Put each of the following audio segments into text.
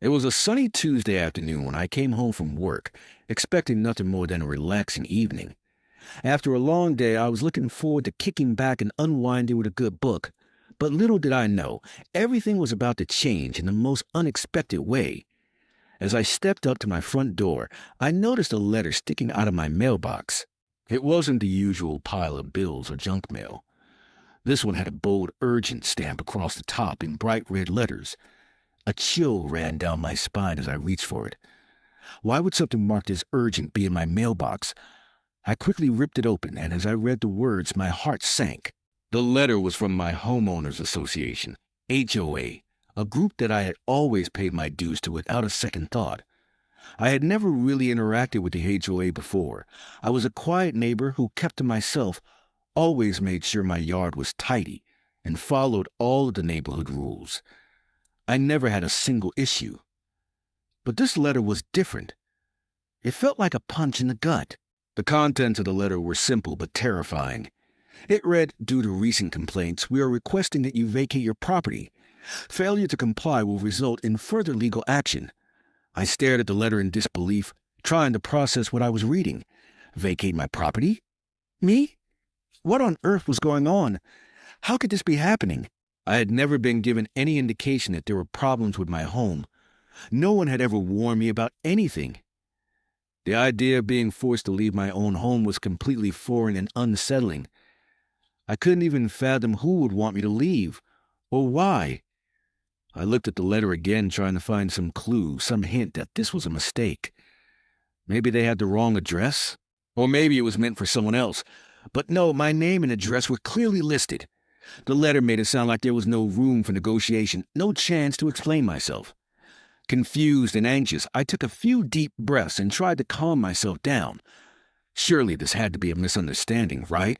It was a sunny Tuesday afternoon when I came home from work, expecting nothing more than a relaxing evening. After a long day, I was looking forward to kicking back and unwinding with a good book. But little did I know, everything was about to change in the most unexpected way. As I stepped up to my front door, I noticed a letter sticking out of my mailbox. It wasn't the usual pile of bills or junk mail. This one had a bold urgent stamp across the top in bright red letters. A chill ran down my spine as I reached for it. Why would something marked as urgent be in my mailbox? I quickly ripped it open, and as I read the words, my heart sank. The letter was from my homeowners association, HOA, a group that I had always paid my dues to without a second thought. I had never really interacted with the HOA before. I was a quiet neighbor who kept to myself, always made sure my yard was tidy, and followed all of the neighborhood rules. I never had a single issue. But this letter was different. It felt like a punch in the gut. The contents of the letter were simple but terrifying. It read, "Due to recent complaints, we are requesting that you vacate your property. Failure to comply will result in further legal action." I stared at the letter in disbelief, trying to process what I was reading. Vacate my property? Me? What on earth was going on? How could this be happening? I had never been given any indication that there were problems with my home. No one had ever warned me about anything. The idea of being forced to leave my own home was completely foreign and unsettling. I couldn't even fathom who would want me to leave, or why. I looked at the letter again, trying to find some clue, some hint that this was a mistake. Maybe they had the wrong address, or maybe it was meant for someone else. But no, my name and address were clearly listed. The letter made it sound like there was no room for negotiation, no chance to explain myself. Confused and anxious, I took a few deep breaths and tried to calm myself down. Surely this had to be a misunderstanding, right?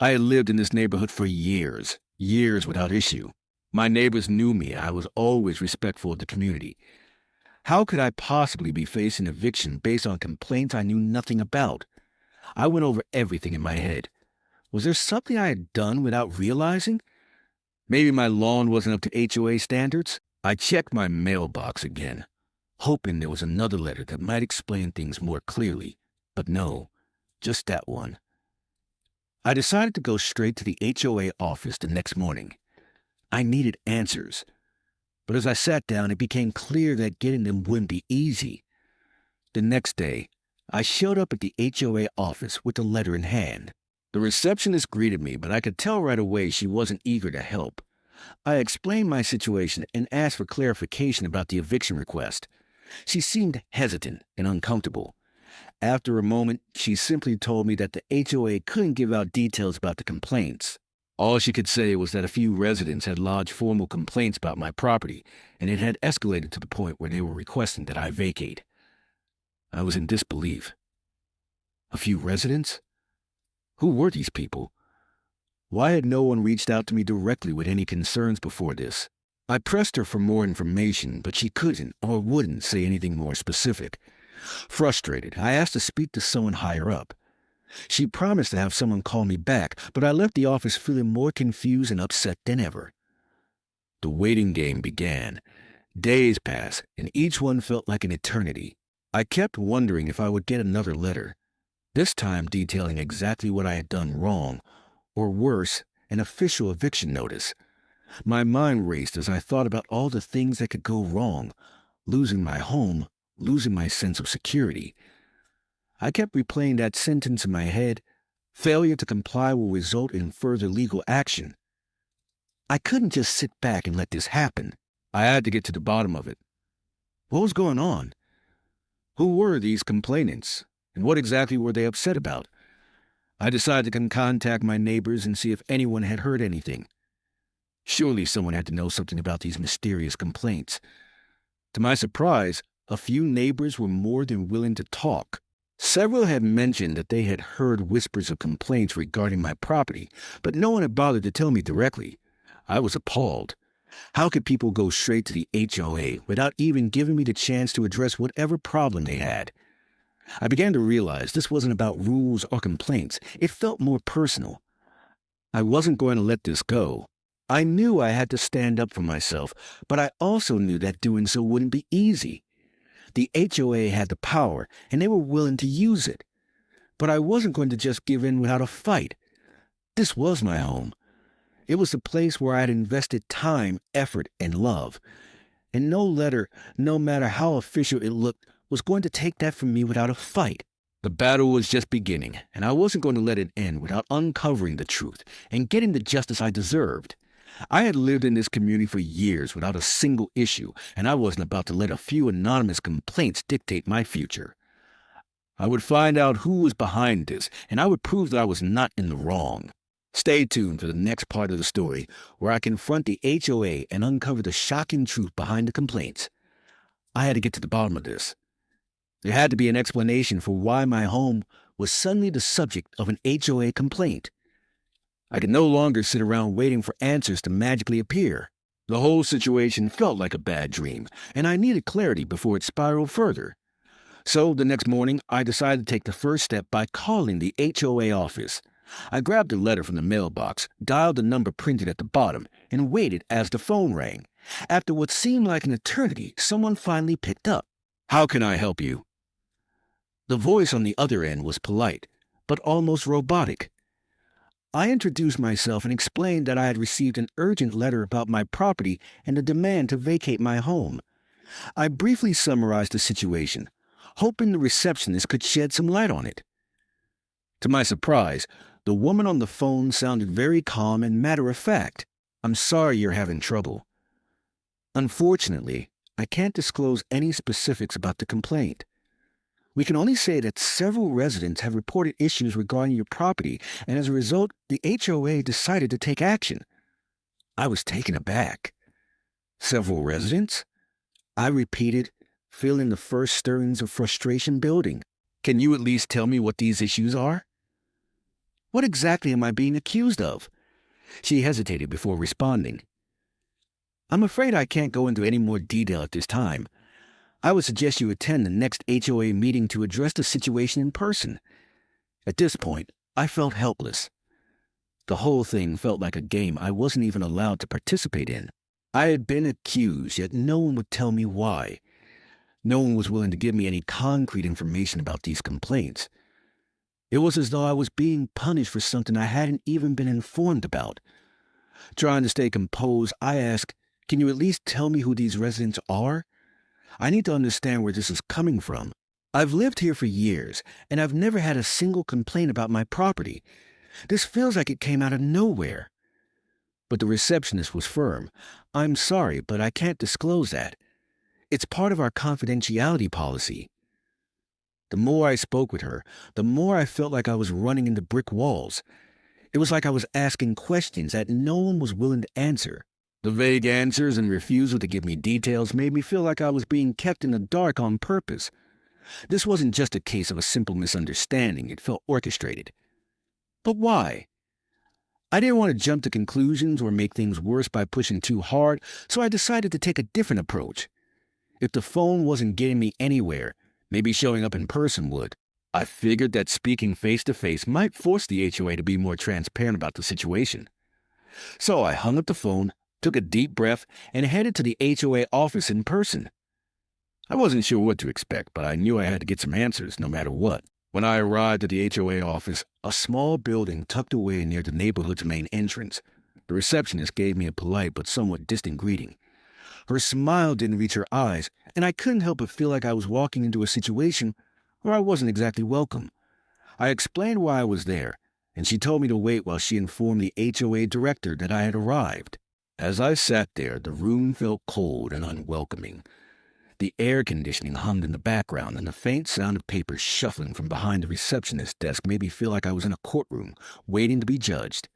I had lived in this neighborhood for years without issue. My neighbors knew me. I was always respectful of the community. How could I possibly be facing eviction based on complaints I knew nothing about? I went over everything in my head. Was there something I had done without realizing? Maybe my lawn wasn't up to HOA standards? I checked my mailbox again, hoping there was another letter that might explain things more clearly. But no, just that one. I decided to go straight to the HOA office the next morning. I needed answers. But as I sat down, it became clear that getting them wouldn't be easy. The next day, I showed up at the HOA office with the letter in hand. The receptionist greeted me, but I could tell right away she wasn't eager to help. I explained my situation and asked for clarification about the eviction request. She seemed hesitant and uncomfortable. After a moment, she simply told me that the HOA couldn't give out details about the complaints. All she could say was that a few residents had lodged formal complaints about my property, and it had escalated to the point where they were requesting that I vacate. I was in disbelief. A few residents? Who were these people? Why had no one reached out to me directly with any concerns before this? I pressed her for more information, but she couldn't or wouldn't say anything more specific. Frustrated, I asked to speak to someone higher up. She promised to have someone call me back, but I left the office feeling more confused and upset than ever. The waiting game began. Days passed, and each one felt like an eternity. I kept wondering if I would get another letter, this time detailing exactly what I had done wrong, or worse, an official eviction notice. My mind raced as I thought about all the things that could go wrong, losing my home, losing my sense of security. I kept replaying that sentence in my head. Failure to comply will result in further legal action. I couldn't just sit back and let this happen. I had to get to the bottom of it. What was going on? Who were these complainants, and what exactly were they upset about? I decided to contact my neighbors and see if anyone had heard anything. Surely someone had to know something about these mysterious complaints. To my surprise, a few neighbors were more than willing to talk. Several had mentioned that they had heard whispers of complaints regarding my property, but no one had bothered to tell me directly. I was appalled. How could people go straight to the HOA without even giving me the chance to address whatever problem they had? I began to realize this wasn't about rules or complaints. It felt more personal. I wasn't going to let this go. I knew I had to stand up for myself, but I also knew that doing so wouldn't be easy. The HOA had the power, and they were willing to use it. But I wasn't going to just give in without a fight. This was my home. It was the place where I had invested time, effort, and love. And no letter, no matter how official it looked, was going to take that from me without a fight. The battle was just beginning, and I wasn't going to let it end without uncovering the truth and getting the justice I deserved. I had lived in this community for years without a single issue, and I wasn't about to let a few anonymous complaints dictate my future. I would find out who was behind this, and I would prove that I was not in the wrong. Stay tuned for the next part of the story, where I confront the HOA and uncover the shocking truth behind the complaints. I had to get to the bottom of this. There had to be an explanation for why my home was suddenly the subject of an HOA complaint. I could no longer sit around waiting for answers to magically appear. The whole situation felt like a bad dream, and I needed clarity before it spiraled further. So the next morning, I decided to take the first step by calling the HOA office. I grabbed a letter from the mailbox, dialed the number printed at the bottom, and waited as the phone rang. After what seemed like an eternity, someone finally picked up. "How can I help you?" The voice on the other end was polite, but almost robotic. I introduced myself and explained that I had received an urgent letter about my property and a demand to vacate my home. I briefly summarized the situation, hoping the receptionist could shed some light on it. To my surprise, the woman on the phone sounded very calm and matter-of-fact. "I'm sorry you're having trouble. Unfortunately, I can't disclose any specifics about the complaint. We can only say that several residents have reported issues regarding your property, and as a result, the HOA decided to take action." I was taken aback. "Several residents?" I repeated, feeling the first stirrings of frustration building. "Can you at least tell me what these issues are?" "What exactly am I being accused of?" She hesitated before responding. "I'm afraid I can't go into any more detail at this time. I would suggest you attend the next HOA meeting to address the situation in person." At this point, I felt helpless. The whole thing felt like a game I wasn't even allowed to participate in. I had been accused, yet no one would tell me why. No one was willing to give me any concrete information about these complaints. It was as though I was being punished for something I hadn't even been informed about. Trying to stay composed, I asked, "Can you at least tell me who these residents are? I need to understand where this is coming from. I've lived here for years, and I've never had a single complaint about my property. This feels like it came out of nowhere." But the receptionist was firm. "I'm sorry, but I can't disclose that. It's part of our confidentiality policy." The more I spoke with her, the more I felt like I was running into brick walls. It was like I was asking questions that no one was willing to answer. The vague answers and refusal to give me details made me feel like I was being kept in the dark on purpose. This wasn't just a case of a simple misunderstanding. It felt orchestrated. But why? I didn't want to jump to conclusions or make things worse by pushing too hard, so I decided to take a different approach. If the phone wasn't getting me anywhere, maybe showing up in person would. I figured that speaking face-to-face might force the HOA to be more transparent about the situation. So I hung up the phone, took a deep breath, and headed to the HOA office in person. I wasn't sure what to expect, but I knew I had to get some answers no matter what. When I arrived at the HOA office, a small building tucked away near the neighborhood's main entrance, the receptionist gave me a polite but somewhat distant greeting. Her smile didn't reach her eyes, and I couldn't help but feel like I was walking into a situation where I wasn't exactly welcome. I explained why I was there, and she told me to wait while she informed the HOA director that I had arrived. As I sat there, the room felt cold and unwelcoming. The air conditioning hummed in the background, and the faint sound of papers shuffling from behind the receptionist's desk made me feel like I was in a courtroom, waiting to be judged.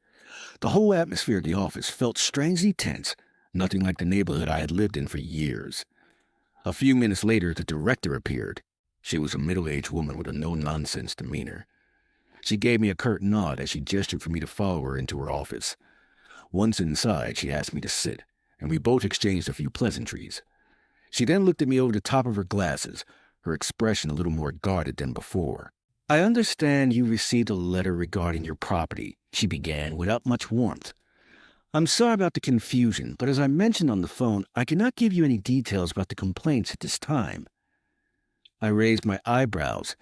The whole atmosphere of the office felt strangely tense, nothing like the neighborhood I had lived in for years. A few minutes later, the director appeared. She was a middle-aged woman with a no-nonsense demeanor. She gave me a curt nod as she gestured for me to follow her into her office. Once inside, she asked me to sit, and we both exchanged a few pleasantries. She then looked at me over the top of her glasses, her expression a little more guarded than before. "I understand you received a letter regarding your property," she began without much warmth. I'm sorry about the confusion, but as I mentioned on the phone, I cannot give you any details about the complaints at this time. I raised my eyebrows.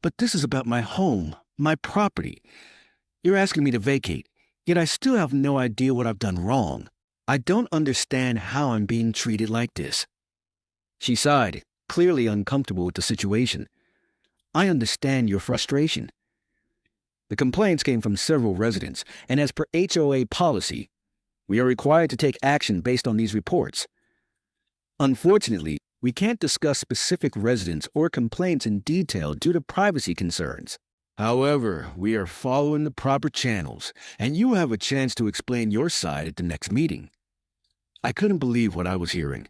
But this is about my home, my property. You're asking me to vacate, yet I still have no idea what I've done wrong. I don't understand how I'm being treated like this. She sighed, clearly uncomfortable with the situation. I understand your frustration. The complaints came from several residents, and as per HOA policy, we are required to take action based on these reports. Unfortunately, we can't discuss specific residents or complaints in detail due to privacy concerns. However, we are following the proper channels, and you have a chance to explain your side at the next meeting. I couldn't believe what I was hearing.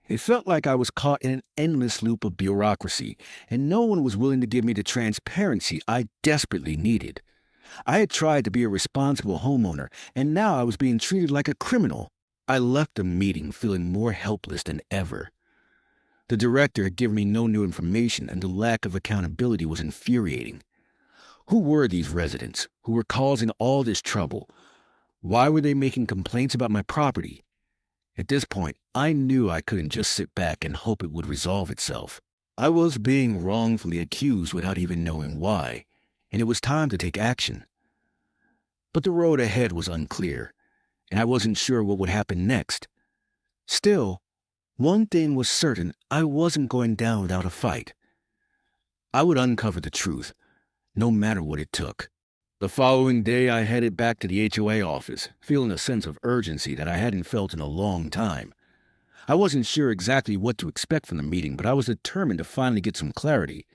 It felt like I was caught in an endless loop of bureaucracy, and no one was willing to give me the transparency I desperately needed. I had tried to be a responsible homeowner, and now I was being treated like a criminal. I left the meeting feeling more helpless than ever. The director had given me no new information, and the lack of accountability was infuriating. Who were these residents who were causing all this trouble? Why were they making complaints about my property? At this point, I knew I couldn't just sit back and hope it would resolve itself. I was being wrongfully accused without even knowing why, and it was time to take action. But the road ahead was unclear, and I wasn't sure what would happen next. Still, one thing was certain: I wasn't going down without a fight. I would uncover the truth, no matter what it took. The following day, I headed back to the HOA office, feeling a sense of urgency that I hadn't felt in a long time. I wasn't sure exactly what to expect from the meeting, but I was determined to finally get some clarity.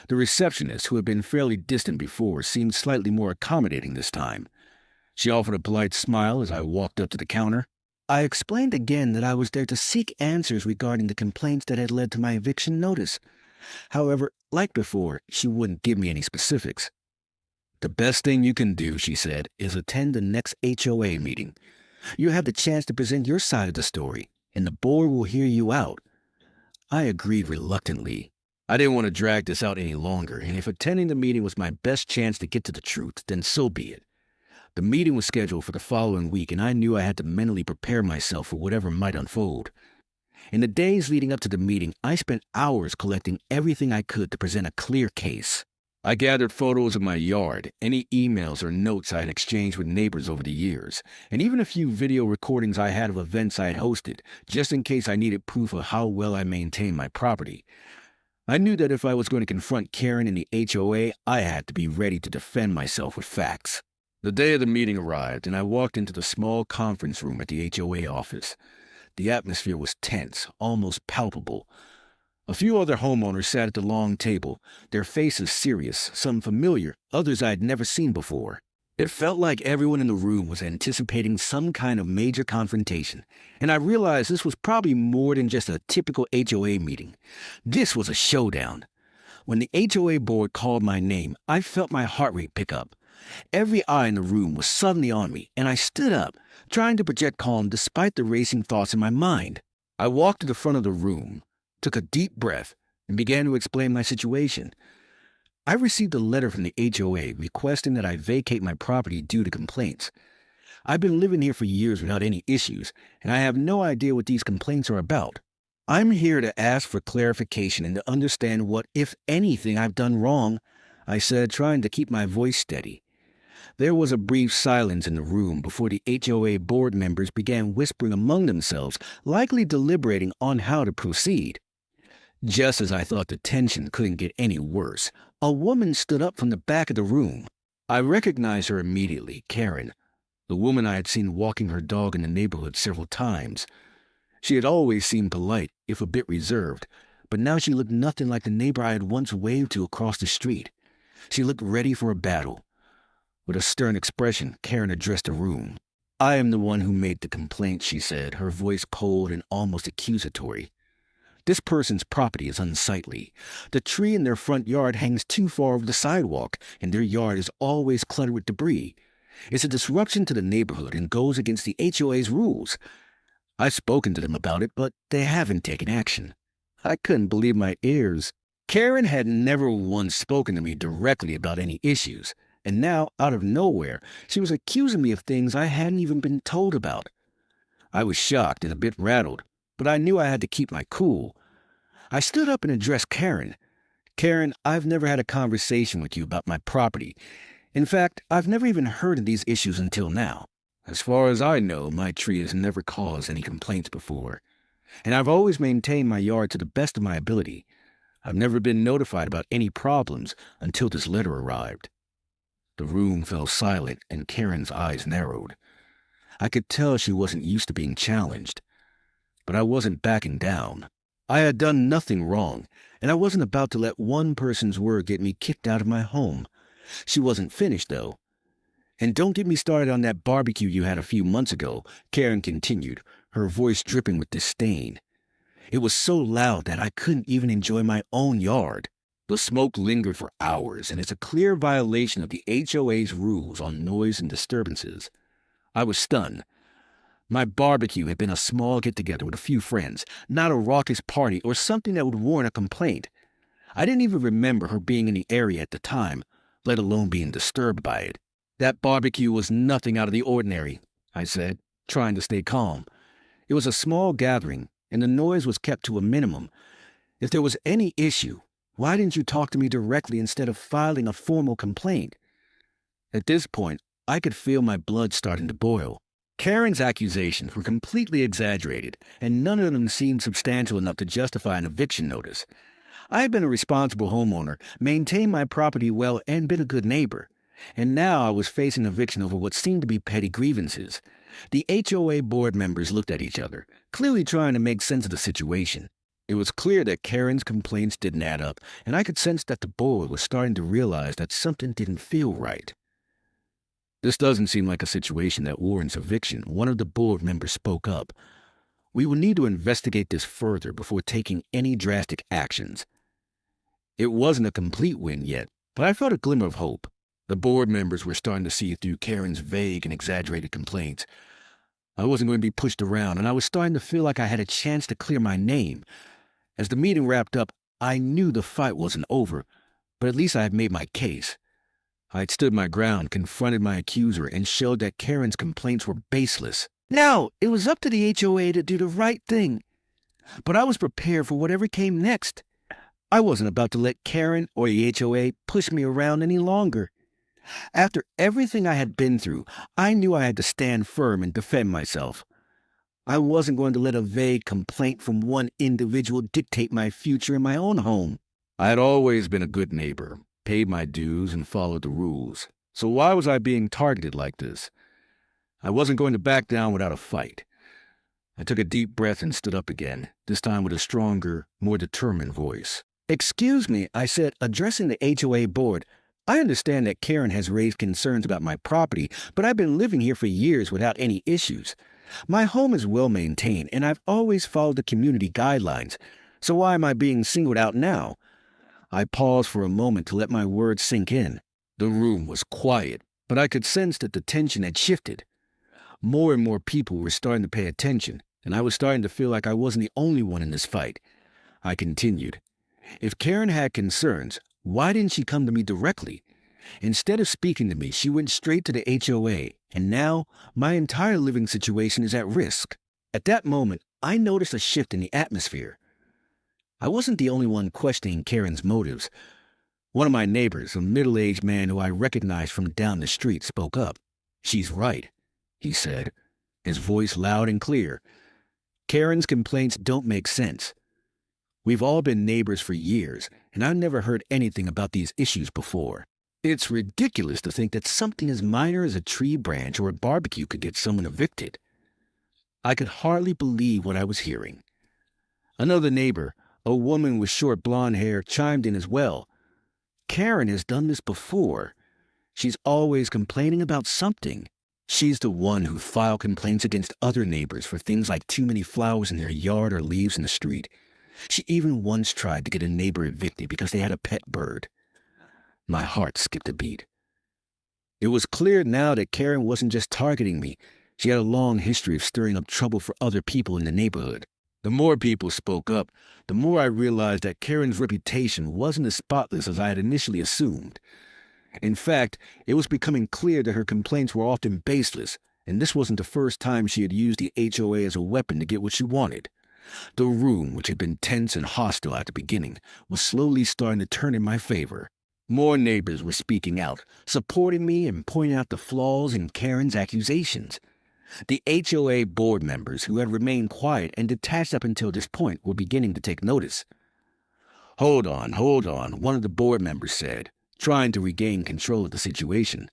The receptionist, who had been fairly distant before, seemed slightly more accommodating this time. She offered a polite smile as I walked up to the counter. I explained again that I was there to seek answers regarding the complaints that had led to my eviction notice. However, like before, she wouldn't give me any specifics. The best thing you can do, she said, is attend the next HOA meeting. You have the chance to present your side of the story, and the board will hear you out. I agreed reluctantly. I didn't want to drag this out any longer, and if attending the meeting was my best chance to get to the truth, then so be it. The meeting was scheduled for the following week, and I knew I had to mentally prepare myself for whatever might unfold. In the days leading up to the meeting, I spent hours collecting everything I could to present a clear case. I gathered photos of my yard, any emails or notes I had exchanged with neighbors over the years, and even a few video recordings I had of events I had hosted, just in case I needed proof of how well I maintained my property. I knew that if I was going to confront Karen in the HOA, I had to be ready to defend myself with facts. The day of the meeting arrived, and I walked into the small conference room at the HOA office. The atmosphere was tense, almost palpable. A few other homeowners sat at the long table, their faces serious, some familiar, others I had never seen before. It felt like everyone in the room was anticipating some kind of major confrontation, and I realized this was probably more than just a typical HOA meeting. This was a showdown. When the HOA board called my name, I felt my heart rate pick up. Every eye in the room was suddenly on me, and I stood up, trying to project calm despite the racing thoughts in my mind. I walked to the front of the room, took a deep breath, and began to explain my situation. I received a letter from the HOA requesting that I vacate my property due to complaints. I've been living here for years without any issues, and I have no idea what these complaints are about. I'm here to ask for clarification and to understand what, if anything, I've done wrong, I said, trying to keep my voice steady. There was a brief silence in the room before the HOA board members began whispering among themselves, likely deliberating on how to proceed. Just as I thought the tension couldn't get any worse, a woman stood up from the back of the room. I recognized her immediately, Karen, the woman I had seen walking her dog in the neighborhood several times. She had always seemed polite, if a bit reserved, but now she looked nothing like the neighbor I had once waved to across the street. She looked ready for a battle. With a stern expression, Karen addressed the room. I am the one who made the complaint, she said, her voice cold and almost accusatory. This person's property is unsightly. The tree in their front yard hangs too far over the sidewalk, and their yard is always cluttered with debris. It's a disruption to the neighborhood and goes against the HOA's rules. I've spoken to them about it, but they haven't taken action. I couldn't believe my ears. Karen had never once spoken to me directly about any issues. And now, out of nowhere, she was accusing me of things I hadn't even been told about. I was shocked and a bit rattled, but I knew I had to keep my cool. I stood up and addressed Karen. Karen, I've never had a conversation with you about my property. In fact, I've never even heard of these issues until now. As far as I know, my tree has never caused any complaints before, and I've always maintained my yard to the best of my ability. I've never been notified about any problems until this letter arrived. The room fell silent and Karen's eyes narrowed. I could tell she wasn't used to being challenged, but I wasn't backing down. I had done nothing wrong, and I wasn't about to let one person's word get me kicked out of my home. She wasn't finished, though. And don't get me started on that barbecue you had a few months ago, Karen continued, her voice dripping with disdain. It was so loud that I couldn't even enjoy my own yard. The smoke lingered for hours, and it's a clear violation of the HOA's rules on noise and disturbances. I was stunned. My barbecue had been a small get-together with a few friends, not a raucous party or something that would warrant a complaint. I didn't even remember her being in the area at the time, let alone being disturbed by it. That barbecue was nothing out of the ordinary, I said, trying to stay calm. It was a small gathering, and the noise was kept to a minimum. If there was any issue, why didn't you talk to me directly instead of filing a formal complaint? At this point, I could feel my blood starting to boil. Karen's accusations were completely exaggerated, and none of them seemed substantial enough to justify an eviction notice. I had been a responsible homeowner, maintained my property well, and been a good neighbor. And now I was facing eviction over what seemed to be petty grievances. The HOA board members looked at each other, clearly trying to make sense of the situation. It was clear that Karen's complaints didn't add up, and I could sense that the board was starting to realize that something didn't feel right. This doesn't seem like a situation that warrants eviction, one of the board members spoke up. We will need to investigate this further before taking any drastic actions. It wasn't a complete win yet, but I felt a glimmer of hope. The board members were starting to see through Karen's vague and exaggerated complaints. I wasn't going to be pushed around, and I was starting to feel like I had a chance to clear my name. As the meeting wrapped up, I knew the fight wasn't over, but at least I had made my case. I had stood my ground, confronted my accuser, and showed that Karen's complaints were baseless. Now, it was up to the HOA to do the right thing, but I was prepared for whatever came next. I wasn't about to let Karen or the HOA push me around any longer. After everything I had been through, I knew I had to stand firm and defend myself. I wasn't going to let a vague complaint from one individual dictate my future in my own home. I had always been a good neighbor, paid my dues, and followed the rules. So why was I being targeted like this? I wasn't going to back down without a fight. I took a deep breath and stood up again, this time with a stronger, more determined voice. "Excuse me," I said, addressing the HOA board. "I understand that Karen has raised concerns about my property, but I've been living here for years without any issues. My home is well maintained, and I've always followed the community guidelines. So why am I being singled out now?" I paused for a moment to let my words sink in. The room was quiet, but I could sense that the tension had shifted. More and more people were starting to pay attention, and I was starting to feel like I wasn't the only one in this fight. I continued. If Karen had concerns, why didn't she come to me directly? Instead of speaking to me, she went straight to the HOA, and now my entire living situation is at risk. At that moment, I noticed a shift in the atmosphere. I wasn't the only one questioning Karen's motives. One of my neighbors, a middle-aged man who I recognized from down the street, spoke up. "She's right," he said, his voice loud and clear. "Karen's complaints don't make sense. We've all been neighbors for years, and I've never heard anything about these issues before. It's ridiculous to think that something as minor as a tree branch or a barbecue could get someone evicted." I could hardly believe what I was hearing. Another neighbor, a woman with short blonde hair, chimed in as well. "Karen has done this before. She's always complaining about something. She's the one who filed complaints against other neighbors for things like too many flowers in their yard or leaves in the street. She even once tried to get a neighbor evicted because they had a pet bird." My heart skipped a beat. It was clear now that Karen wasn't just targeting me. She had a long history of stirring up trouble for other people in the neighborhood. The more people spoke up, the more I realized that Karen's reputation wasn't as spotless as I had initially assumed. In fact, it was becoming clear that her complaints were often baseless, and this wasn't the first time she had used the HOA as a weapon to get what she wanted. The room, which had been tense and hostile at the beginning, was slowly starting to turn in my favor. More neighbors were speaking out, supporting me and pointing out the flaws in Karen's accusations. The HOA board members, who had remained quiet and detached up until this point, were beginning to take notice. Hold on, one of the board members said, trying to regain control of the situation.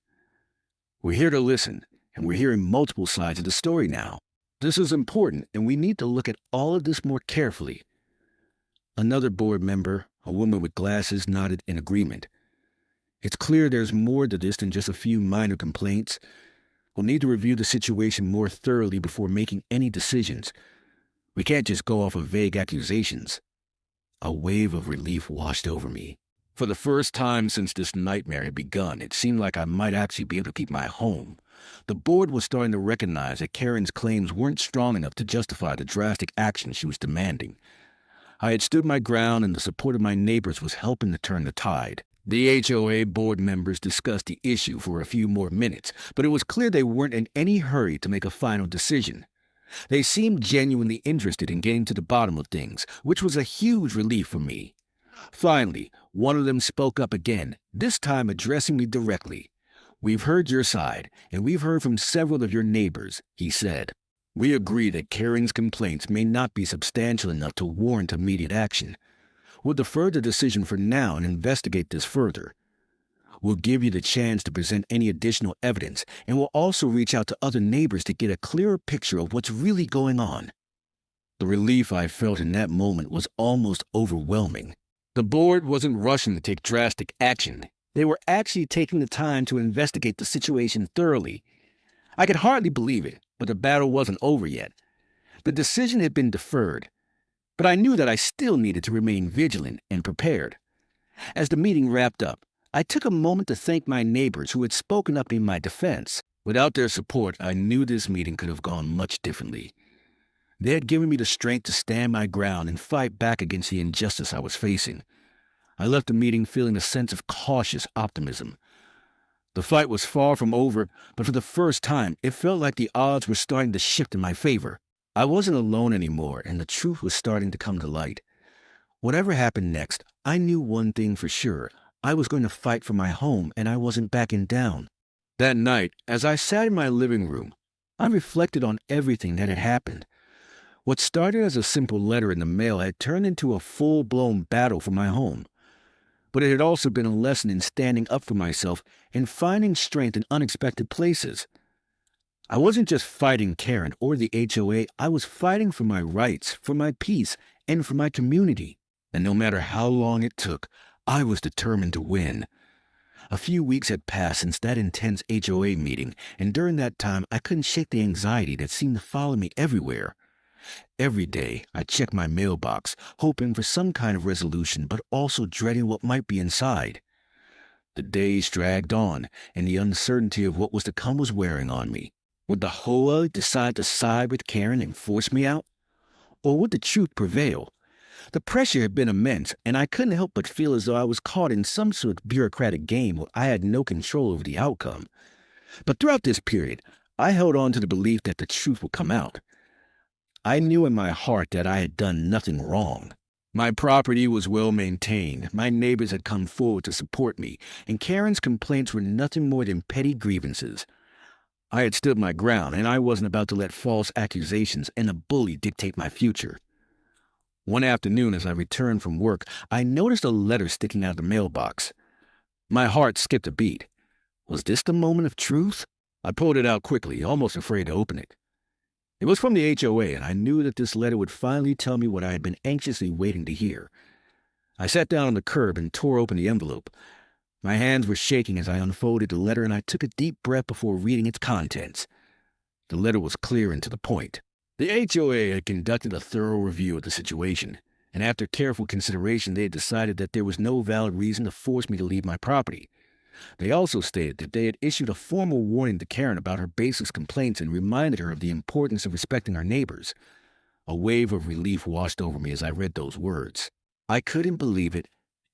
We're here to listen, and we're hearing multiple sides of the story now. This is important, and we need to look at all of this more carefully. Another board member, a woman with glasses, nodded in agreement. It's clear there's more to this than just a few minor complaints. We'll need to review the situation more thoroughly before making any decisions. We can't just go off of vague accusations. A wave of relief washed over me. For the first time since this nightmare had begun, it seemed like I might actually be able to keep my home. The board was starting to recognize that Karen's claims weren't strong enough to justify the drastic action she was demanding. I had stood my ground, and the support of my neighbors was helping to turn the tide. The HOA board members discussed the issue for a few more minutes, but it was clear they weren't in any hurry to make a final decision. They seemed genuinely interested in getting to the bottom of things, which was a huge relief for me. Finally, one of them spoke up again, this time addressing me directly. "We've heard your side, and we've heard from several of your neighbors," he said. "We agree that Karen's complaints may not be substantial enough to warrant immediate action. We'll defer the decision for now and investigate this further. We'll give you the chance to present any additional evidence, and we'll also reach out to other neighbors to get a clearer picture of what's really going on." The relief I felt in that moment was almost overwhelming. The board wasn't rushing to take drastic action. They were actually taking the time to investigate the situation thoroughly. I could hardly believe it, but the battle wasn't over yet. The decision had been deferred, but I knew that I still needed to remain vigilant and prepared. As the meeting wrapped up, I took a moment to thank my neighbors who had spoken up in my defense. Without their support, I knew this meeting could have gone much differently. They had given me the strength to stand my ground and fight back against the injustice I was facing. I left the meeting feeling a sense of cautious optimism. The fight was far from over, but for the first time, it felt like the odds were starting to shift in my favor. I wasn't alone anymore, and the truth was starting to come to light. Whatever happened next, I knew one thing for sure. I was going to fight for my home, and I wasn't backing down. That night, as I sat in my living room, I reflected on everything that had happened. What started as a simple letter in the mail had turned into a full-blown battle for my home. But it had also been a lesson in standing up for myself and finding strength in unexpected places. I wasn't just fighting Karen or the HOA, I was fighting for my rights, for my peace, and for my community. And no matter how long it took, I was determined to win. A few weeks had passed since that intense HOA meeting, and during that time I couldn't shake the anxiety that seemed to follow me everywhere. Every day I checked my mailbox, hoping for some kind of resolution, but also dreading what might be inside. The days dragged on, and the uncertainty of what was to come was wearing on me. Would the HOA decide to side with Karen and force me out? Or would the truth prevail? The pressure had been immense, and I couldn't help but feel as though I was caught in some sort of bureaucratic game where I had no control over the outcome. But throughout this period, I held on to the belief that the truth would come out. I knew in my heart that I had done nothing wrong. My property was well maintained, my neighbors had come forward to support me, and Karen's complaints were nothing more than petty grievances. I had stood my ground, and I wasn't about to let false accusations and a bully dictate my future. One afternoon, as I returned from work, I noticed a letter sticking out of the mailbox. My heart skipped a beat. Was this the moment of truth? I pulled it out quickly, almost afraid to open it. It was from the HOA, and I knew that this letter would finally tell me what I had been anxiously waiting to hear. I sat down on the curb and tore open the envelope. My hands were shaking as I unfolded the letter, and I took a deep breath before reading its contents. The letter was clear and to the point. The HOA had conducted a thorough review of the situation, and after careful consideration they had decided that there was no valid reason to force me to leave my property. They also stated that they had issued a formal warning to Karen about her baseless complaints and reminded her of the importance of respecting our neighbors. A wave of relief washed over me as I read those words. I couldn't believe it.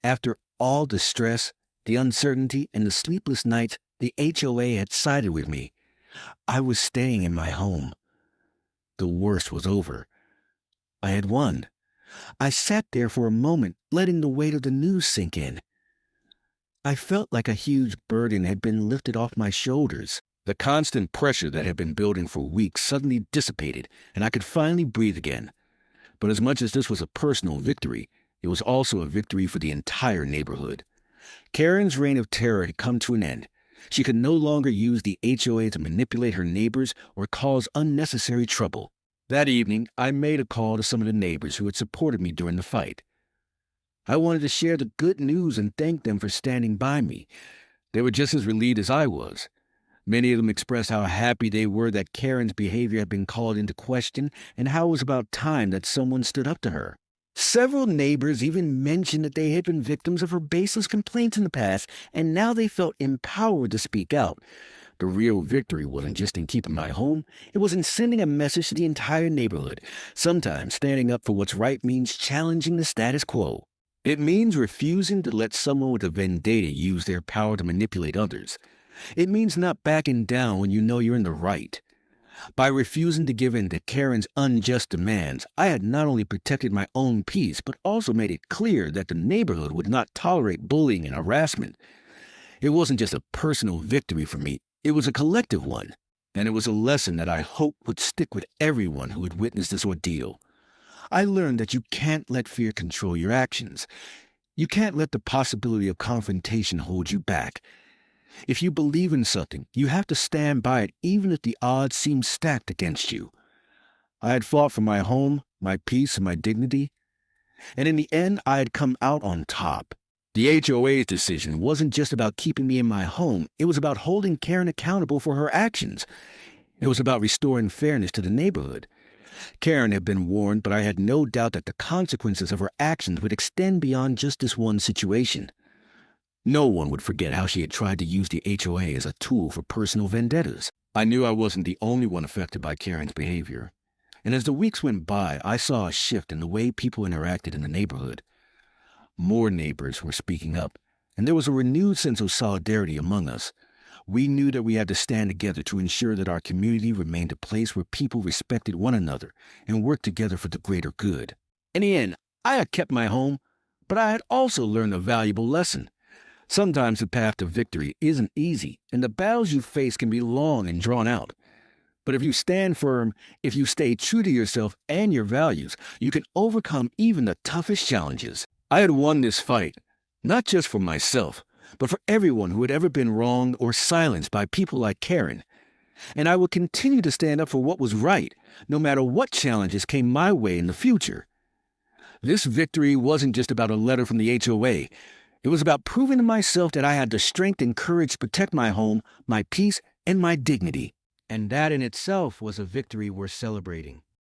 After all the stress, the uncertainty, and the sleepless nights, the HOA had sided with me. I was staying in my home. The worst was over. I had won. I sat there for a moment, letting the weight of the news sink in. I felt like a huge burden had been lifted off my shoulders. The constant pressure that had been building for weeks suddenly dissipated, and I could finally breathe again. But as much as this was a personal victory, it was also a victory for the entire neighborhood. Karen's reign of terror had come to an end. She could no longer use the HOA to manipulate her neighbors or cause unnecessary trouble. That evening, I made a call to some of the neighbors who had supported me during the fight. I wanted to share the good news and thank them for standing by me. They were just as relieved as I was. Many of them expressed how happy they were that Karen's behavior had been called into question and how it was about time that someone stood up to her. Several neighbors even mentioned that they had been victims of her baseless complaints in the past, and now they felt empowered to speak out. The real victory wasn't just in keeping my home, it was in sending a message to the entire neighborhood. Sometimes standing up for what's right means challenging the status quo. It means refusing to let someone with a vendetta use their power to manipulate others. It means not backing down when you know you're in the right. By refusing to give in to Karen's unjust demands, I had not only protected my own peace, but also made it clear that the neighborhood would not tolerate bullying and harassment. It wasn't just a personal victory for me, it was a collective one, and it was a lesson that I hope would stick with everyone who had witnessed this ordeal. I learned that you can't let fear control your actions. You can't let the possibility of confrontation hold you back. If you believe in something, you have to stand by it even if the odds seem stacked against you. I had fought for my home, my peace, and my dignity, and in the end I had come out on top. The HOA's decision wasn't just about keeping me in my home, it was about holding Karen accountable for her actions. It was about restoring fairness to the neighborhood. Karen had been warned, but I had no doubt that the consequences of her actions would extend beyond just this one situation. No one would forget how she had tried to use the HOA as a tool for personal vendettas. I knew I wasn't the only one affected by Karen's behavior. And as the weeks went by, I saw a shift in the way people interacted in the neighborhood. More neighbors were speaking up, and there was a renewed sense of solidarity among us. We knew that we had to stand together to ensure that our community remained a place where people respected one another and worked together for the greater good. In the end, I had kept my home, but I had also learned a valuable lesson. Sometimes the path to victory isn't easy, and the battles you face can be long and drawn out. But if you stand firm, if you stay true to yourself and your values, you can overcome even the toughest challenges. I had won this fight, not just for myself, but for everyone who had ever been wronged or silenced by people like Karen. And I would continue to stand up for what was right, no matter what challenges came my way in the future. This victory wasn't just about a letter from the HOA. It was about proving to myself that I had the strength and courage to protect my home, my peace, and my dignity. And that in itself was a victory worth celebrating.